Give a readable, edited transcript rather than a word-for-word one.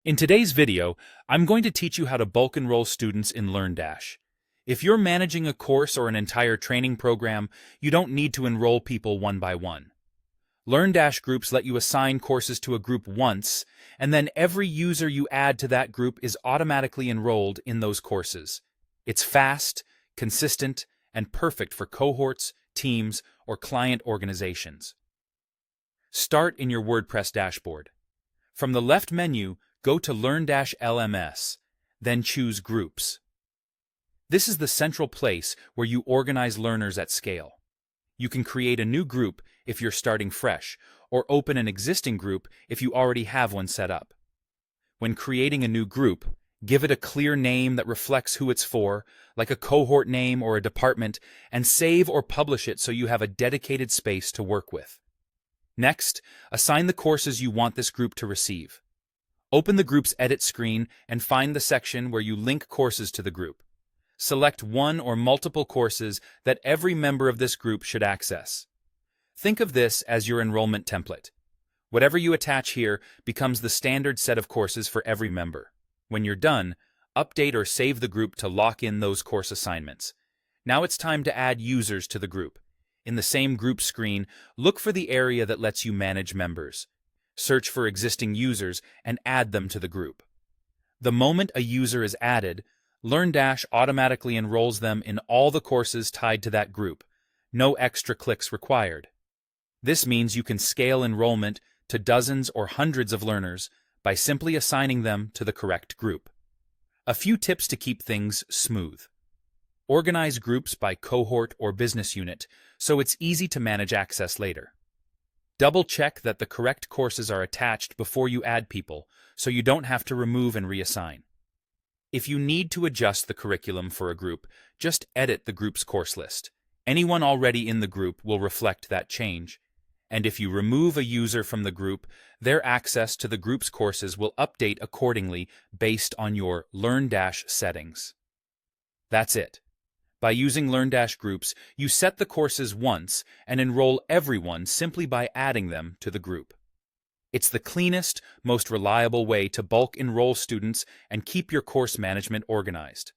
In today's video, I'm going to teach you how to bulk enroll students in Learndash. If you're managing a course or an entire training program, you don't need to enroll people one by one. Learndash groups let you assign courses to a group once, and then every user you add to that group is automatically enrolled in those courses. It's fast, consistent, and perfect for cohorts, teams, or client organizations. Start in your WordPress dashboard. From the left menu, go to Learndash LMS, then choose Groups. This is the central place where you organize learners at scale. You can create a new group if you're starting fresh, or open an existing group if you already have one set up. When creating a new group, give it a clear name that reflects who it's for, like a cohort name or a department, and save or publish it so you have a dedicated space to work with. Next, assign the courses you want this group to receive. Open the group's edit screen and find the section where you link courses to the group. Select one or multiple courses that every member of this group should access. Think of this as your enrollment template. Whatever you attach here becomes the standard set of courses for every member. When you're done, update or save the group to lock in those course assignments. Now it's time to add users to the group. In the same group screen, look for the area that lets you manage members. Search for existing users and add them to the group. The moment a user is added, Learndash automatically enrolls them in all the courses tied to that group. No extra clicks required. This means you can scale enrollment to dozens or hundreds of learners by simply assigning them to the correct group. A few tips to keep things smooth. Organize groups by cohort or business unit so it's easy to manage access later. Double-check that the correct courses are attached before you add people, so you don't have to remove and reassign. If you need to adjust the curriculum for a group, just edit the group's course list. Anyone already in the group will reflect that change. And if you remove a user from the group, their access to the group's courses will update accordingly based on your Learndash settings. That's it. By using Learndash groups, you set the courses once and enroll everyone simply by adding them to the group. It's the cleanest, most reliable way to bulk enroll students and keep your course management organized.